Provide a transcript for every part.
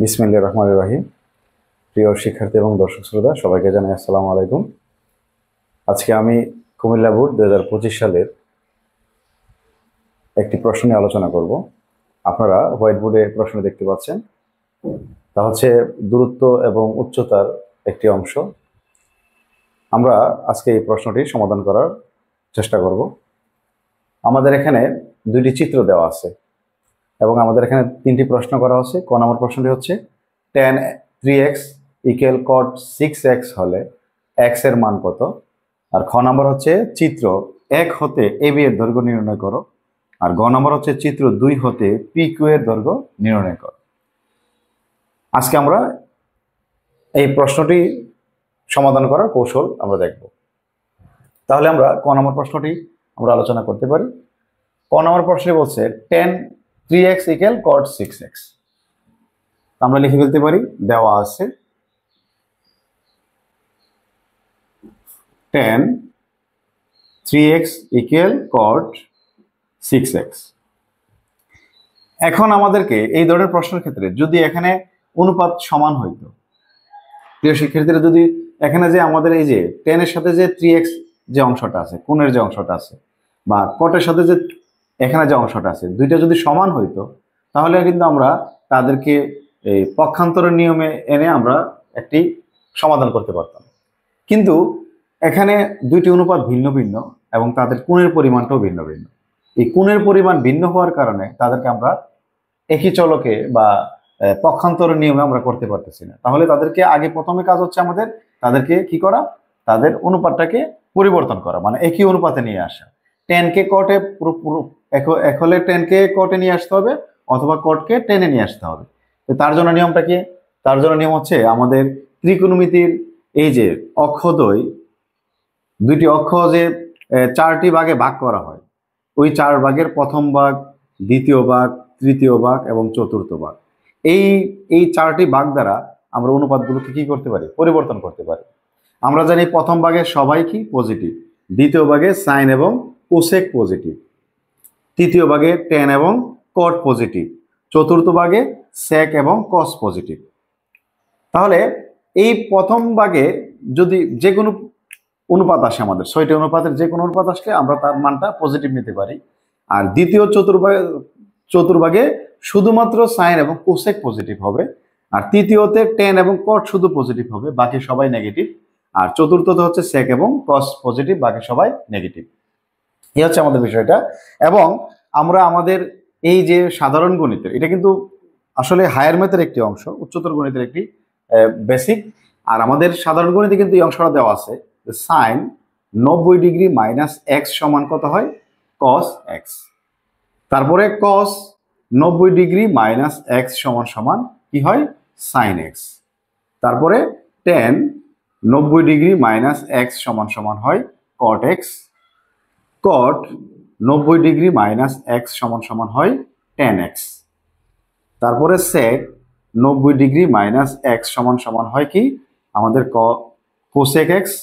বিসমিল্লাহির রহমানির রহিম। প্রিয় শিক্ষার্থী এবং দর্শক শ্রোতা সবাইকে জানাই আসসালামু আলাইকুম। আজকে আমি কুমিল্লা বোর্ড 2025 সালের একটি প্রশ্ন নিয়ে আলোচনা করব। আপনারা হোয়াইট বোর্ডে প্রশ্ন দেখতে পাচ্ছেন, তা হচ্ছে দূরত্ব এবং উচ্চতার একটি অংশ। আমরা আজকে এই প্রশ্নটি সমাধান করার চেষ্টা করব। আমাদের এখানে দুইটি চিত্র দেওয়া আছে এবং আমাদের এখানে তিনটি প্রশ্ন করা হচ্ছে। ক নম্বর প্রশ্নটি হচ্ছে tan 3x equal cot 6x হলে x এর মান কত। আর খ নম্বর হচ্ছে চিত্র 1 হতে ab এর দৈর্ঘ্য নির্ণয় করো। আর গ নম্বর হচ্ছে চিত্র 2 হতে pq এর দৈর্ঘ্য নির্ণয় করো। আজকে আমরা এই প্রশ্নটি সমাধান করার কৌশল আমরা দেখব। তাহলে আমরা ক নম্বর প্রশ্নটি আমরা আলোচনা করতে পারি। ক নম্বর প্রশ্নে বলছে tan 3x equal cot 6x। আমরা লিখে ফেলতে পারি, দেওয়া আছে tan 3x equal cot 6x। এখন আমাদেরকে এই ধরনের প্রশ্নের ক্ষেত্রে যদি এখানে অনুপাত সমান হইতো, প্রিয় শিক্ষার্থীরা, যদি এখানে যে আমাদের এই যে tan এর সাথে যে 3x যে অংশটা আছে, কোণের যে অংশটা আছে, বা কটের সাথে যে এখানে যে অংশটা আছে, দুইটা যদি সমান হইতো তাহলে কিন্তু আমরা তাদেরকে এই পক্ষান্তরের নিয়মে এনে আমরা একটি সমাধান করতে পারতাম। কিন্তু এখানে দুইটি অনুপাত ভিন্ন ভিন্ন এবং তাদের কোণের পরিমাণটাও ভিন্ন ভিন্ন। এই কোণের পরিমাণ ভিন্ন হওয়ার কারণে তাদেরকে আমরা একই চলকে বা পক্ষান্তরের নিয়মে আমরা করতে পারতেছি না। তাহলে তাদেরকে আগে প্রথমে কাজ হচ্ছে আমাদের তাদেরকে কি করা, তাদের অনুপাতটাকে পরিবর্তন করা, মানে একই অনুপাতে নিয়ে আসা। টেনকে কটে এক হলে টেনকে কটে নিয়ে আসতে হবে অথবা কটকে টেনে নিয়ে আসতে হবে। তো তার জন্য নিয়মটা কি? তার জন্য নিয়ম হচ্ছে আমাদের ত্রিকোণমিতির এই যে অক্ষদ্বয়, দুইটি অক্ষ যে 4টি ভাগে ভাগ করা হয়, ওই 4 ভাগের প্রথম ভাগ, দ্বিতীয় ভাগ, তৃতীয় ভাগ এবং চতুর্থ ভাগ, এই 4টি ভাগ দ্বারা আমরা অনুপাতগুলোকে কি করতে পারি, পরিবর্তন করতে পারি। আমরা জানি প্রথম ভাগে সবাই কি পজিটিভ, দ্বিতীয় ভাগে সাইন এবং কোসেক পজিটিভ, তৃতীয় ভাগে টেন এবং কট পজিটিভ, চতুর্থ ভাগে সেক এবং কস পজিটিভ। তাহলে এই প্রথম ভাগে যদি যে কোনো অনুপাত আসে, আমাদের 6টি অনুপাতের যে কোনো অনুপাত আসলে আমরা তার মানটা পজিটিভ নিতে পারি। আর দ্বিতীয় চতুর্ভাগে শুধুমাত্র সাইন এবং কোসেক পজিটিভ হবে। আর তৃতীয়তে টেন এবং কট শুধু পজিটিভ হবে, বাকি সবাই নেগেটিভ। আর চতুর্থতে হচ্ছে সেক এবং কস পজিটিভ, বাকি সবাই নেগেটিভ। এই হচ্ছে আমাদের বিষয়টা। এবং আমরা আমাদের এই যে সাধারণ গণিতের, এটা কিন্তু আসলে হায়ার ম্যাথের একটি অংশ, উচ্চতর গণিতের একটি বেসিক। আর আমাদের সাধারণ গণিতে কিন্তু এই অংশটা দেওয়া আছে, সাইন 90 ডিগ্রি মাইনাস এক্স সমান কত হয়, কস এক্স। তারপরে কস 90 ডিগ্রি মাইনাস এক্স সমান সমান কি হয়, সাইন এক্স। তারপরে টেন 90 ডিগ্রি মাইনাস এক্স সমান সমান হয় কট এক্স। কট 90 ডিগ্রি মাইনাস এক্স সমান সমান হয় টেন এক্স। তারপরে সেক 90 ডিগ্রি মাইনাস এক্স সমান সমান হয় কি, আমাদের কোসেক এক্স।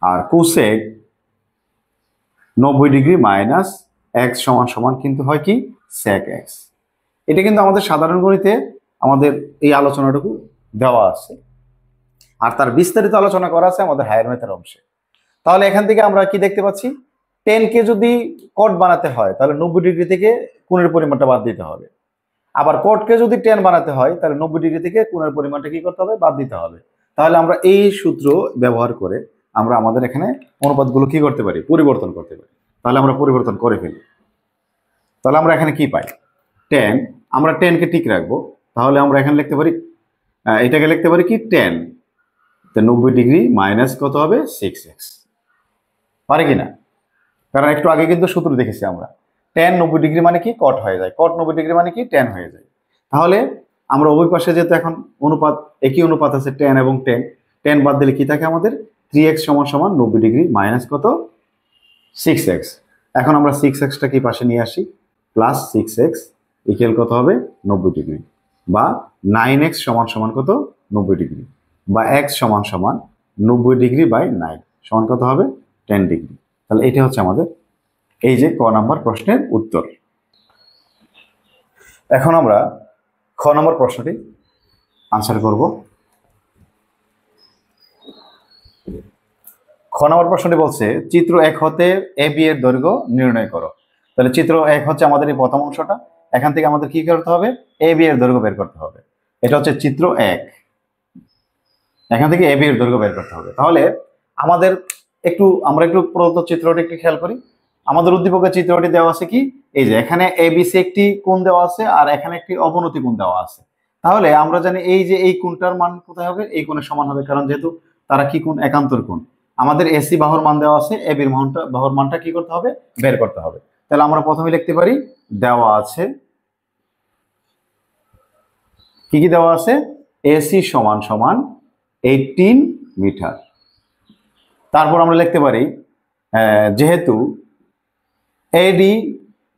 আর কোসেক 90 ডিগ্রি মাইনাস এক্স সমান সমান কিন্তু হয় কি, সেক এক্স। এটা কিন্তু আমাদের সাধারণ গণিতে আমাদের এই আলোচনাটুকু দেওয়া আছে, আর তার বিস্তারিত আলোচনা করা আছে আমাদের হায়ার ম্যাথের অংশে। তাহলে এখান থেকে আমরা কি দেখতে পাচ্ছি, টেনকে যদি কট বানাতে হয় তাহলে 90 ডিগ্রি থেকে কোণের পরিমাণটা বাদ দিতে হবে। আবার কটকে যদি টেন বানাতে হয় তাহলে 90 ডিগ্রি থেকে কোণের পরিমাণটা কি করতে হবে, বাদ দিতে হবে। তাহলে আমরা এই সূত্র ব্যবহার করে আমরা আমাদের এখানে অনুপাতগুলো কি করতে পারি, পরিবর্তন করতে পারি। তাহলে আমরা পরিবর্তন করে ফেলি। তাহলে আমরা এখানে কি পাই, টেন, আমরা টেনকে ঠিক রাখবো। তাহলে আমরা এখানে লিখতে পারি, এটাকে লিখতে পারি কি, টেন 90 ডিগ্রি মাইনাস কত হবে, 6x। পারে কিনা? কারণ একটু আগে কিন্তু সূত্র দেখেছি আমরা, টেন 90 ডিগ্রি মানে কি, কট হয়ে যায়, কট 90 ডিগ্রি মানে কি, টেন হয়ে যায়। তাহলে আমরা উভয় পাশে যেহেতু এখন অনুপাত, একই অনুপাত আছে টেন এবং টেন, টেন বাদ দিলে কি থাকে আমাদের, 3x সমান সমান 90 ডিগ্রি মাইনাস কত, 6x। এখন আমরা 6xটা কি পাশে নিয়ে আসি, প্লাস 6x ইকুয়াল কত হবে, 90 ডিগ্রি, বা 9x সমান সমান কত, 90 ডিগ্রি, বা x সমান সমান 90 ডিগ্রি বাই 9 সমান কত হবে, 10 ডিগ্রি। তাহলে এটা হচ্ছে আমাদের এই যে ক নাম্বার প্রশ্নের উত্তর। এখন আমরা খ নম্বর প্রশ্নটি আনসার করব। খ নম্বর প্রশ্নটি বলছে চিত্র 1 হতে এ বি এর দৈর্ঘ্য নির্ণয় করো। তাহলে চিত্র 1 হচ্ছে আমাদের এই প্রথম অংশটা, এখান থেকে আমাদের কি করতে হবে, এ বি এর দৈর্ঘ্য বের করতে হবে। এটা হচ্ছে চিত্র 1, এখান থেকে এ বি এর দৈর্ঘ্য বের করতে হবে। তাহলে আমাদের আমরা একটু প্রদত্ত চিত্রটি একটু খেয়াল করি। আমাদের উদ্দীপকের চিত্রটি দেওয়া আছে কি, এই যে এখানে এবিসি একটি কোণ দেওয়া আছে আর এখানে একটি অবনতি কোণ দেওয়া আছে। তাহলে আমরা জানি এই যে এই কোণটার মান কোথায় হবে, এই কোণের সমান হবে, কারণ যেহেতু তারা কি কোণ, একান্তর কোণ। আমাদের এসি বাহুর মান দেওয়া আছে, এ বির বাহুর মানটা কি করতে হবে, বের করতে হবে। তাহলে আমরা প্রথমে লিখতে পারি দেওয়া আছে কি কি দেওয়া আছে, এসি সমান সমান 18 মিটার। তারপর আমরা লিখতে পারি যেহেতু এডি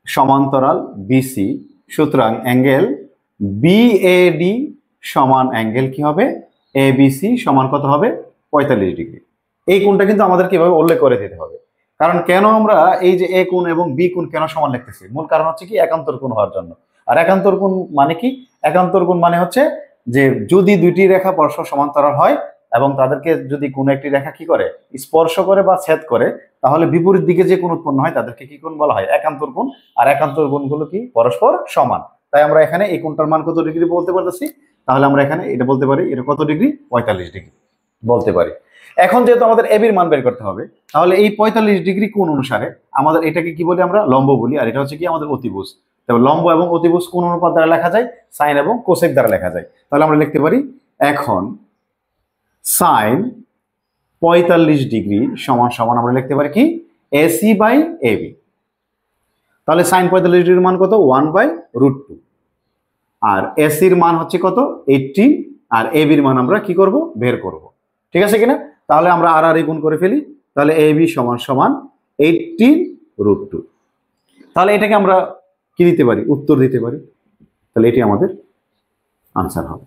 সমান্তরাল বিসি, সুতরাং অ্যাঙ্গেল বিএডি সমান অ্যাঙ্গেল কি হবে, এবিসি সমান কত হবে, 45 ডিগ্রি। এই কোণটা কিন্তু আমাদের কিভাবে উল্লেখ করে দিতে হবে, কারণ কেন আমরা এই যে এ কোণ এবং বি কোণ কেন সমান লিখতেছি, মূল কারণ হচ্ছে কি একান্তর কোণ হওয়ার জন্য। আর একান্তর কোণ মানে কি, একান্তর কোণ মানে হচ্ছে যে যদি দুইটি রেখা পরস্পর সমান্তরাল হয় এবং তাদেরকে যদি কোনো একটি রেখা কি করে, স্পর্শ করে বা ছেদ করে, তাহলে বিপরীত দিকে যে কোণ উৎপন্ন হয় তাদেরকে কি কোণ বলা হয়, একান্তর কোণ। আর একান্তর কোণগুলো কি পরস্পর সমান। তাই আমরা এখানে এই কোণটার মান কত ডিগ্রি বলতে পারতেছি, তাহলে আমরা এখানে এটা বলতে পারি, এটা কত ডিগ্রি, 45 ডিগ্রি বলতে পারি। এখন যেহেতু আমাদের এবির মান বের করতে হবে, তাহলে এই 45 ডিগ্রি কোণ অনুসারে আমাদের এটাকে কি বলি, আমরা লম্ব বলি, আর এটা হচ্ছে কি আমাদের অতিভুজ। তবে লম্ব এবং অতিভুজ কোন অনুপাত দ্বারা লেখা যায়, সাইন এবং কোসেক দ্বারা লেখা যায়। তাহলে আমরা লিখতে পারি এখন সাইন 45 ডিগ্রি সমান সমান আমরা লিখতে পারি কি, এসি বাই এবি। তাহলে সাইন 45 ডিগ্রির মান কত, 1/√2, আর এসির মান হচ্ছে কত, 18, আর এবির মান আমরা কি করব, বের করব। ঠিক আছে কিনা? তাহলে আমরা আর গুণ করে ফেলি, তাহলে এবি সমান সমান 18√2। তাহলে এটাকে আমরা কি দিতে পারি, উত্তর দিতে পারি। তাহলে এটি আমাদের আনসার হবে।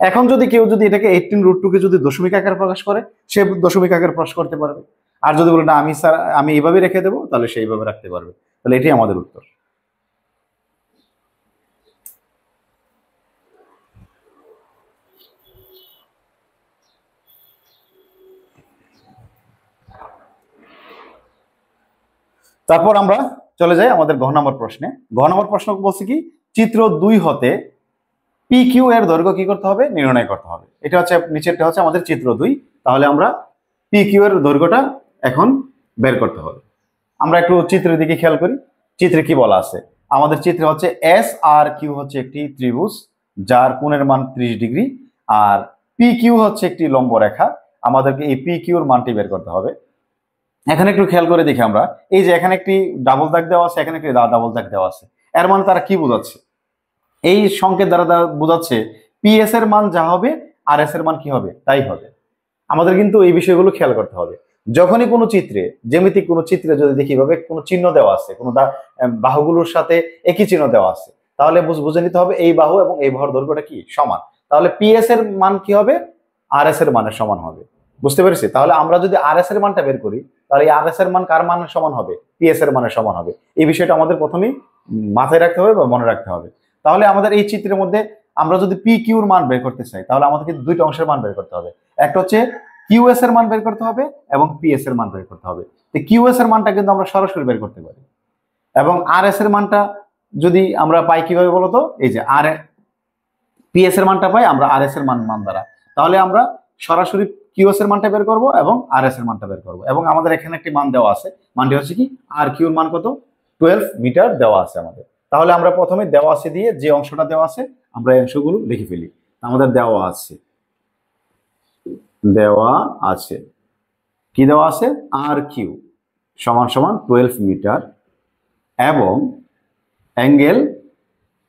এখন যদি কেউ যদি এটাকে 18√2 কে যদি দশমিক আকারে প্রকাশ করে, সে দশমিক আকারে প্রকাশ করতে পারবে। আর যদি বলে না আমি এইভাবে রেখে দেবো, তাহলে সেইভাবে রাখতে পারবে। তাহলে এটাই আমাদের উত্তর। তারপর আমরা চলে যাই আমাদের ঘ নম্বর প্রশ্নে। ঘ নম্বর প্রশ্ন বলছে কি, চিত্র 2 হতে পি কিউ এর দৈর্ঘ্য কি করতে হবে, নির্ণয় করতে হবে। এটা হচ্ছে নিচেরটা হচ্ছে আমাদের চিত্র 2। তাহলে আমরা পি কিউ এর দৈর্ঘ্যটা এখন বের করতে হবে। আমরা একটু চিত্রের দিকে খেয়াল করি। চিত্রে কি বলা আছে, আমাদের চিত্রে হচ্ছে এস আর কিউ হচ্ছে একটি ত্রিভুজ যার কোণের মান 30 ডিগ্রি, আর পি কিউ হচ্ছে একটি লম্ব রেখা। আমাদেরকে এই পি কিউর মানটি বের করতে হবে। এখানে একটু খেয়াল করে দেখি আমরা, এই যে এখানে একটি ডাবল দাগ দেওয়া আছে, এখানে একটি ডাবল দাগ দেওয়া আছে। এর মানে তারা কি বোঝাচ্ছে, এই সংকেত দ্বারা বোঝাচ্ছে পি এস এর মান যা হবে আর এস এর মান কি হবে তাই হবে। আমাদের কিন্তু এই বিষয়গুলো খেয়াল করতে হবে। যখনই কোনো চিত্রে, জ্যামিতিক কোনো চিত্রে যদি দেখি ভাবে কোনো চিহ্ন দেওয়া আছে, কোনো বাহুগুলোর সাথে একই চিহ্ন দেওয়া আছে, তাহলে বুঝে নিতে হবে এই বাহু এবং এই বাহুর দৈর্ঘ্যটা কি সমান। তাহলে পি এস এর মান কি হবে, আর এস এর মানের সমান হবে। বুঝতে পেরেছি? তাহলে আমরা যদি আর এস এর মানটা বের করি, তাহলে এই আর এস এর মান কার মানের সমান হবে, পি এস এর মানের সমান হবে। এই বিষয়টা আমাদের প্রথমেই মাথায় রাখতে হবে বা মনে রাখতে হবে। তাহলে আমাদের এই চিত্রের মধ্যে আমরা যদি পি কিউর মান বের করতে চাই, তাহলে আমাদেরকে দুইটা অংশের মান বের করতে হবে। একটা হচ্ছে কিউএস এর মান বের করতে হবে এবং পিএস এর মান বের করতে হবে। তো কিউএস এর মানটা কিন্তু আমরা সরাসরি বের করতে পারি, এবং আর এস এর মানটা যদি আমরা পাই কিভাবে বলতো, এই যে আর পিএস এর মানটা পাই আমরা আর এস এর মান দ্বারা। তাহলে আমরা সরাসরি কিউএস এর মানটা বের করব এবং আর এস এর মানটা বের করব। এবং আমাদের এখানে একটি মান দেওয়া আছে, মানটি হচ্ছে কি, আর কিউর মান কত, 12 মিটার দেওয়া আছে আমাদের। তাহলে আমরা প্রথমে দেওয়া আছে দিয়ে যে অংশটা দেওয়া আছে আমরা এই অংশগুলো লিখে ফেলি। আমাদের দেওয়া আছে কি দেওয়া আছে, আর কিউ সমান সমান 12 মিটার এবং অ্যাঙ্গেল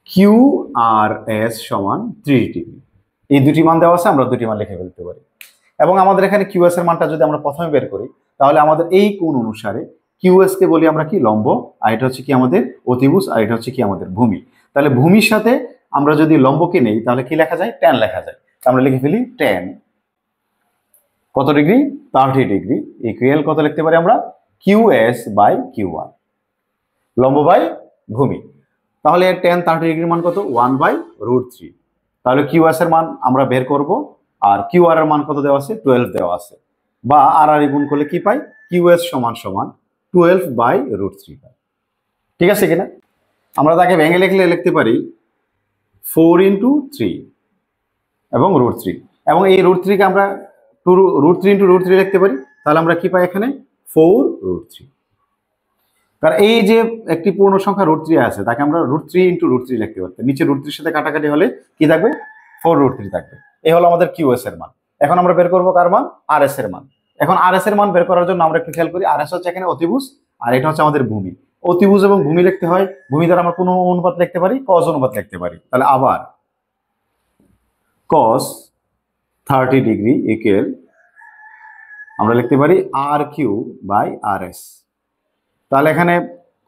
কিউ আর এস সমান 30 ডিগ্রি। এই দুটি মান দেওয়া আছে, আমরা দুটি মান লিখে ফেলতে পারি। এবং আমাদের এখানে কিউএস এর মানটা যদি আমরা প্রথমে বের করি, তাহলে আমাদের এই কোণ অনুসারে কিউএস কে বলি আমরা কি, লম্ব, আর এটা হচ্ছে কি আমাদের অতিভুজ, আর এটা হচ্ছে কি আমাদের ভূমি। তাহলে ভূমির সাথে আমরা যদি লম্বকে নেই, তাহলে কি লেখা যায়, ট্যান লেখা যায়। আমরা লিখে ফেলি ট্যান কত ডিগ্রি, 30 ডিগ্রি ইকুয়াল কত লিখতে পারি আমরা, কিউএস বাই কিউ আর, লম্ব বাই ভূমি। তাহলে tan 30 ডিগ্রির মান কত 1/√3। তাহলে QS এর মান আমরা বের করব, আর QR এর মান কত দেওয়া আছে 12 দেওয়া আছে, বা আর গুণ করলে কি পাই QS সমান 12/√3 পাই। ঠিক আছে কিনা? আমরা তাকে ভেঙে লিখতে পারি 4 × 3 এবং √3, এবং এই √3 কে আমরা √3 × √3 লিখতে পারি। তাহলে আমরা কি পাই এখানে 4√3। কারণ এই যে একটি পূর্ণ সংখ্যা √3 আছে তাকে আমরা √3 × √3 লিখতে পারতাম। নিচে √3 সাথে কাটাকাটি হলে কি থাকবে 4√3 থাকবে। এই হলো আমাদের QS এর মান। এখন আমরা বের করব কার মান RS এর মান। এখন RS এর মান বের করার জন্য আমরা একটু খেয়াল করি, RS হচ্ছে এখানে অতিভুজ আর এটা হচ্ছে আমাদের ভূমি। অতিভুজ এবং ভূমি লিখতে হয়, ভূমি দ্বারা আমরা কোন অনুপাত লিখতে পারি cos অনুপাত লিখতে পারি। তাহলে আবার cos 30 ডিগ্রি ইকুয়াল আমরা লিখতে পারি R3/RS। তাহলে এখানে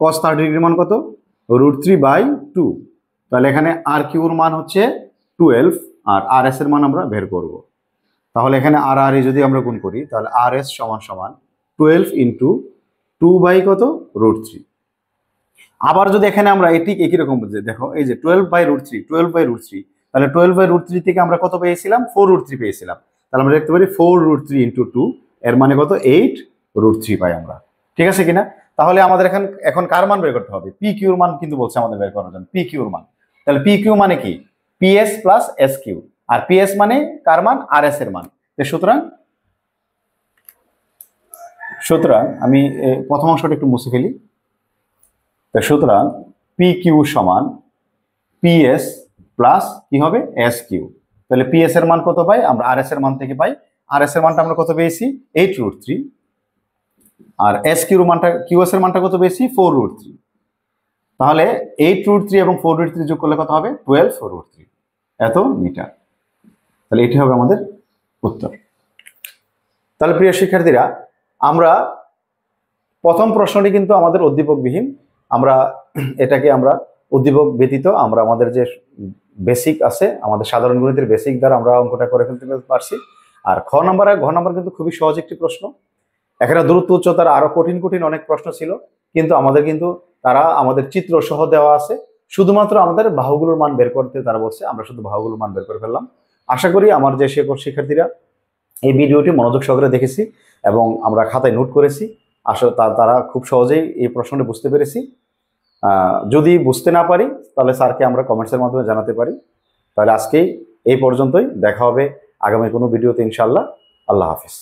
cos 30 ডিগ্রির মান কত √3/2। তাহলে এখানে R3 এর মান হচ্ছে 12 আর RS এর মান আমরা বের করব। তাহলে এখানে আর যদি আমরা গুণ করি তাহলে RS সমান 12 × 2/√3। আবার যদি এখানে আমরা এটি একই রকম বুঝে দেখো, এই যে 12/√3 তাহলে 12/√3 থেকে আমরা কত পেয়েছিলাম 4√3 পেয়েছিলাম। তাহলে আমরা দেখতে পারি 4√3 × 2 এর মানে কত 8√3 পাই আমরা। ঠিক আছে কিনা? তাহলে আমাদের এখন কার মান বের করতে হবে PQ এর মান কিন্তু বলছে আমাদের বের করার জন্য PQ এর মান। তাহলে PQ মানে কি PS + SQ, আর PS মানে কার মান RS এর মান। সুতরাং আমি প্রথম অংশটা একটু মুছে ফেলি। সুতরাং PQ সমান PS প্লাস কি হবে SQ। তাহলে PS এর মান কত পাই আমরা RS এর মান থেকে পাই। RS এর মানটা আমরা কত পেয়েছি 8√3, আর SQ এর মানটা QS এর মানটা কত পেয়েছি 4√3। তাহলে 8√3 এবং 4√3 যোগ করলে কত হবে 12√3 এত মিটার। তাহলে এটি হবে আমাদের উত্তর। তাহলে প্রিয় শিক্ষার্থীরা, আমরা প্রথম প্রশ্নটি কিন্তু আমাদের উদ্দীপকবিহীন, আমরা এটাকে আমরা উদ্দীপক ব্যতীত আমরা আমাদের যে বেসিক আছে আমাদের সাধারণ গণিতের বেসিক দ্বারা আমরা অঙ্কটা করে ফেলতে পারছি। আর ঘ নাম্বার কিন্তু খুবই সহজ একটি প্রশ্ন। এখানে দূরত্ব উচ্চতার আরো কঠিন অনেক প্রশ্ন ছিল, কিন্তু তারা আমাদের চিত্র সহ দেওয়া আছে, শুধুমাত্র আমাদের বাহুগুলোর মান বের করতে তারা বলছে, আমরা শুধু বাহুগুলোর মান বের করে ফেললাম। আশা করি আমার যে শিক্ষার্থীরা এই ভিডিওটি মনোযোগ সহকারে দেখেছি এবং আমরা খাতায় নোট করেছি, আসলে তারা খুব সহজেই এই প্রশ্নটা বুঝতে পেরেছি। যদি বুঝতে না পারি তাহলে স্যারকে আমরা কমেন্টসের মাধ্যমে জানাতে পারি। তাহলে আজকেই এই পর্যন্তই, দেখা হবে আগামী কোনো ভিডিওতে ইনশাআল্লাহ। আল্লাহ হাফিজ।